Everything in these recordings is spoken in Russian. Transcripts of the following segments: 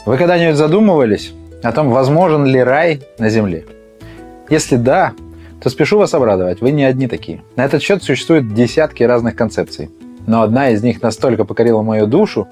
Вы когда-нибудь задумывались о том, возможен ли рай на земле? Если да, то спешу вас обрадовать, вы не одни такие. На этот счет существуют десятки разных концепций. Но одна из них настолько покорила мою душу,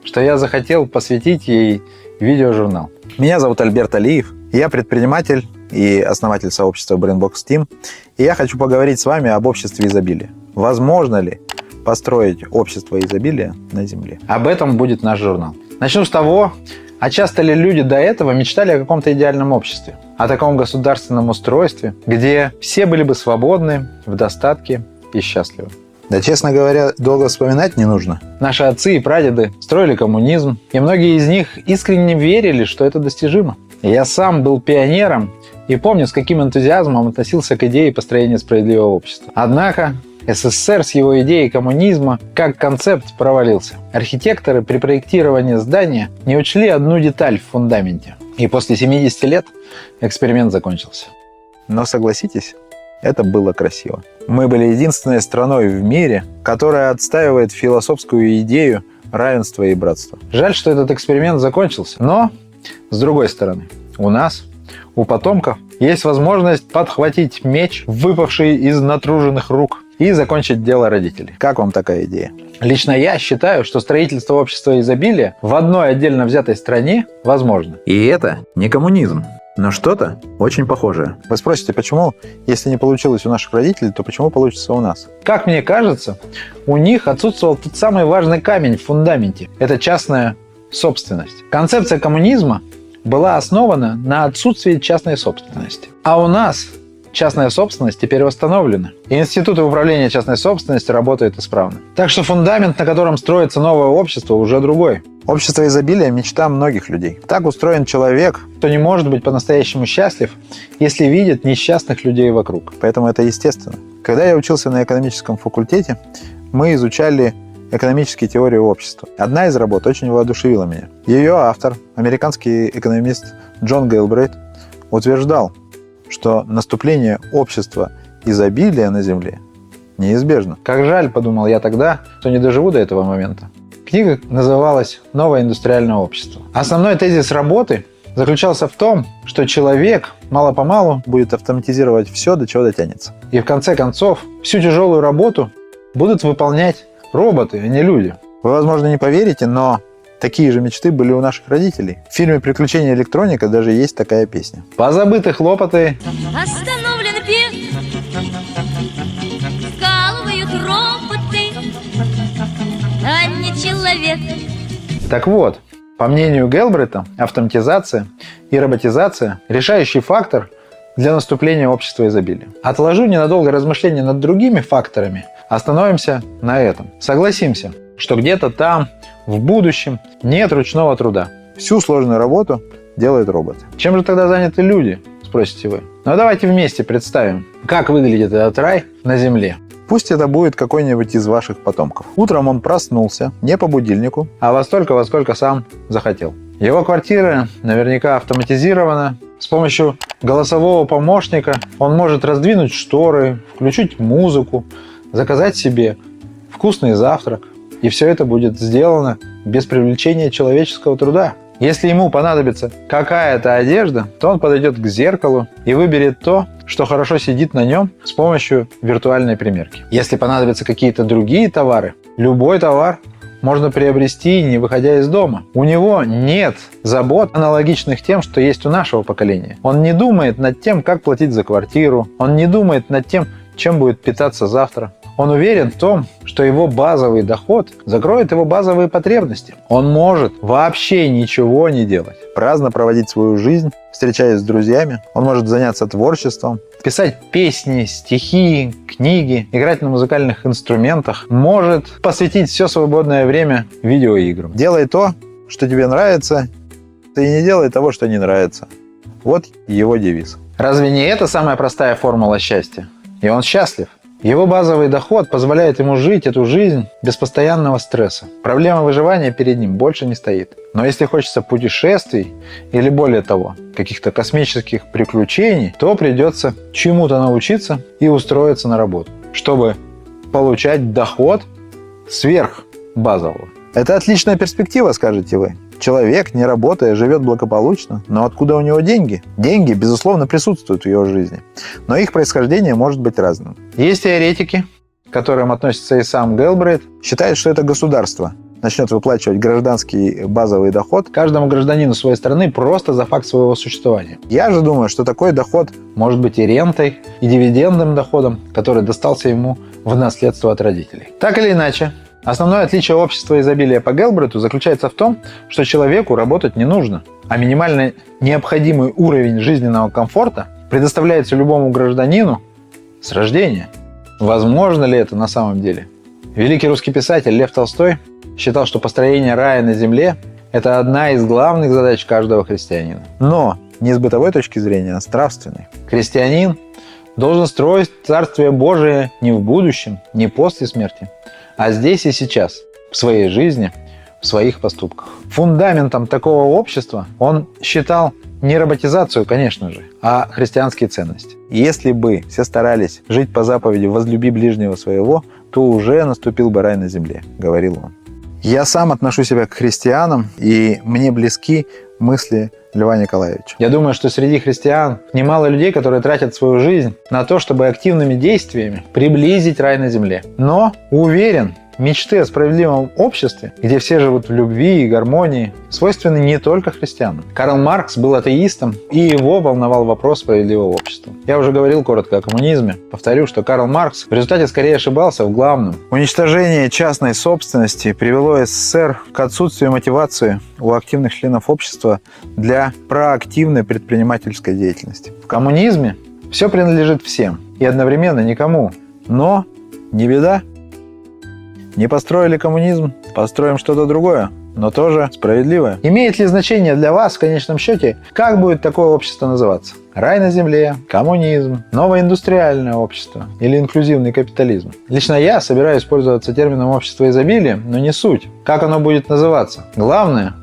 что я захотел посвятить ей видеожурнал. Меня зовут Альберт Алиев, я предприниматель и основатель сообщества BrainBox Team, и я хочу поговорить с вами об обществе изобилия. Возможно ли построить общество изобилия на Земле? Об этом будет наш журнал. Начну с того, а часто ли люди до этого мечтали о каком-то идеальном обществе, о таком государственном устройстве, где все были бы свободны, в достатке и счастливы? Да, честно говоря, долго вспоминать не нужно. Наши отцы и прадеды строили коммунизм, и многие из них искренне верили, что это достижимо. Я сам был пионером и помню, с каким энтузиазмом относился к идее построения справедливого общества. Однако СССР с его идеей коммунизма как концепт провалился. Архитекторы при проектировании здания не учли одну деталь в фундаменте. И после 70 лет эксперимент закончился. Но согласитесь, это было красиво. Мы были единственной страной в мире, которая отстаивает философскую идею равенства и братства. Жаль, что этот эксперимент закончился. Но, с другой стороны, у нас, у потомков, есть возможность подхватить меч, выпавший из натруженных рук, и закончить дело родителей. Как вам такая идея? Лично я считаю, что строительство общества изобилия в одной отдельно взятой стране возможно. И это не коммунизм, но что-то очень похожее. Вы спросите, почему, если не получилось у наших родителей, то почему получится у нас? Как мне кажется, у них отсутствовал тот самый важный камень в фундаменте. Это частная собственность. Концепция коммунизма была основана на отсутствии частной собственности. А у нас частная собственность теперь восстановлена. И институты управления частной собственностью работают исправно. Так что фундамент, на котором строится новое общество, уже другой. Общество изобилия – мечта многих людей. Так устроен человек, кто не может быть по-настоящему счастлив, если видит несчастных людей вокруг. Поэтому это естественно. Когда я учился на экономическом факультете, мы изучали экономические теории общества. Одна из работ очень воодушевила меня. Ее автор, американский экономист Джон Гейлбрейт, утверждал, что наступление общества изобилия на Земле неизбежно. Как жаль, подумал я тогда, что не доживу до этого момента. Книга называлась «Новое индустриальное общество». Основной тезис работы заключался в том, что человек мало-помалу будет автоматизировать все, до чего дотянется. И в конце концов, всю тяжелую работу будут выполнять роботы, а не люди. Вы, возможно, не поверите, но такие же мечты были у наших родителей. В фильме «Приключения электроника» даже есть такая песня. Позабыты хлопоты. Остановлен бег, вкалывают роботы, а не человек. Так вот, по мнению Гейлбрейта, автоматизация и роботизация – решающий фактор для наступления общества изобилия. Отложу ненадолго размышления над другими факторами, остановимся на этом. Согласимся, что где-то там, в будущем, нет ручного труда. Всю сложную работу делают роботы. Чем же тогда заняты люди, спросите вы? Ну давайте вместе представим, как выглядит этот рай на Земле. Пусть это будет какой-нибудь из ваших потомков. Утром он проснулся, не по будильнику, а во сколько сам захотел. Его квартира наверняка автоматизирована. С помощью голосового помощника он может раздвинуть шторы, включить музыку, заказать себе вкусный завтрак. И все это будет сделано без привлечения человеческого труда. Если ему понадобится какая-то одежда, то он подойдет к зеркалу и выберет то, что хорошо сидит на нем с помощью виртуальной примерки. Если понадобятся какие-то другие товары, любой товар можно приобрести, не выходя из дома. У него нет забот, аналогичных тем, что есть у нашего поколения. Он не думает над тем, как платить за квартиру. Он не думает над тем, чем будет питаться завтра. Он уверен в том, что его базовый доход закроет его базовые потребности. Он может вообще ничего не делать. Праздно проводить свою жизнь, встречаясь с друзьями. Он может заняться творчеством, писать песни, стихи, книги, играть на музыкальных инструментах. Может посвятить все свободное время видеоиграм. Делай то, что тебе нравится, и не делай того, что не нравится. Вот его девиз. Разве не это самая простая формула счастья? И он счастлив. Его базовый доход позволяет ему жить эту жизнь без постоянного стресса. Проблема выживания перед ним больше не стоит. Но если хочется путешествий или, более того, каких-то космических приключений, то придется чему-то научиться и устроиться на работу, чтобы получать доход сверх базового. Это отличная перспектива, скажете вы. Человек, не работая, живет благополучно, но откуда у него деньги? Деньги, безусловно, присутствуют в его жизни, но их происхождение может быть разным. Есть теоретики, к которым относится и сам Гелбрейт, считают, что это государство начнет выплачивать гражданский базовый доход каждому гражданину своей страны просто за факт своего существования. Я же думаю, что такой доход может быть и рентой, и дивидендным доходом, который достался ему в наследство от родителей. Так или иначе, основное отличие общества изобилия по Гелбрейту заключается в том, что человеку работать не нужно, а минимально необходимый уровень жизненного комфорта предоставляется любому гражданину с рождения. Возможно ли это на самом деле? Великий русский писатель Лев Толстой считал, что построение рая на земле – это одна из главных задач каждого христианина. Но не с бытовой точки зрения, а с нравственной. Христианин должен строить Царствие Божие не в будущем, не после смерти, а здесь и сейчас, в своей жизни, в своих поступках. Фундаментом такого общества он считал не роботизацию, конечно же, а христианские ценности. Если бы все старались жить по заповеди «возлюби ближнего своего», то уже наступил бы рай на земле, говорил он. Я сам отношу себя к христианам, и мне близки мысли Льва Николаевича. Я думаю, что среди христиан немало людей, которые тратят свою жизнь на то, чтобы активными действиями приблизить рай на земле. Но уверен, мечты о справедливом обществе, где все живут в любви и гармонии, свойственны не только христианам. Карл Маркс был атеистом, и его волновал вопрос справедливого общества. Я уже говорил коротко о коммунизме. Повторю, что Карл Маркс в результате скорее ошибался в главном. Уничтожение частной собственности привело СССР к отсутствию мотивации у активных членов общества для проактивной предпринимательской деятельности. В коммунизме все принадлежит всем и одновременно никому. Но не беда. Не построили коммунизм, построим что-то другое, но тоже справедливое. Имеет ли значение для вас в конечном счете, как будет такое общество называться? Рай на земле, коммунизм, новое индустриальное общество или инклюзивный капитализм? Лично я собираюсь пользоваться термином общество изобилия, но не суть, как оно будет называться. Главное,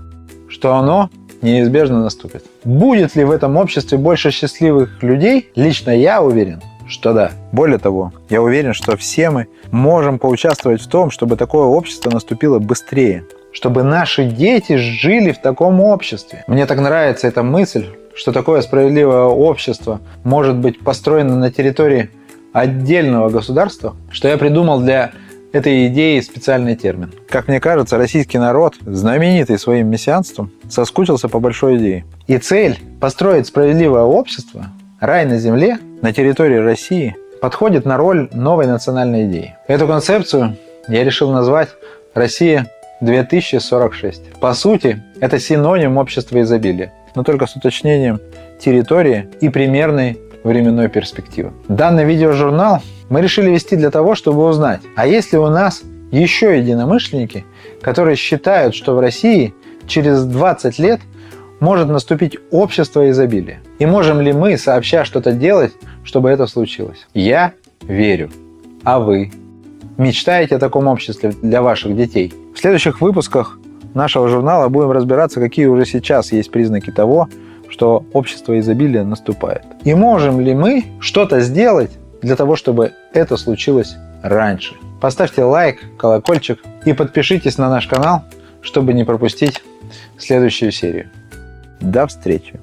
что оно неизбежно наступит. Будет ли в этом обществе больше счастливых людей? Лично я уверен, что да. Более того, я уверен, что все мы можем поучаствовать в том, чтобы такое общество наступило быстрее, чтобы наши дети жили в таком обществе. Мне так нравится эта мысль, что такое справедливое общество может быть построено на территории отдельного государства, что я придумал для этой идеи специальный термин. Как мне кажется, российский народ, знаменитый своим мессианством, соскучился по большой идее. И цель построить справедливое общество, рай на земле, на территории России, подходит на роль новой национальной идеи. Эту концепцию я решил назвать «Россия-2046». По сути, это синоним общества изобилия, но только с уточнением территории и примерной временной перспективы. Данный видеожурнал мы решили вести для того, чтобы узнать, а есть ли у нас еще единомышленники, которые считают, что в России через 20 лет может наступить общество изобилия. И можем ли мы, сообща, что-то делать, чтобы это случилось? Я верю. А вы? Мечтаете о таком обществе для ваших детей? В следующих выпусках нашего журнала будем разбираться, какие уже сейчас есть признаки того, что общество изобилия наступает. И можем ли мы что-то сделать для того, чтобы это случилось раньше? Поставьте лайк, колокольчик и подпишитесь на наш канал, чтобы не пропустить следующую серию. До встречи!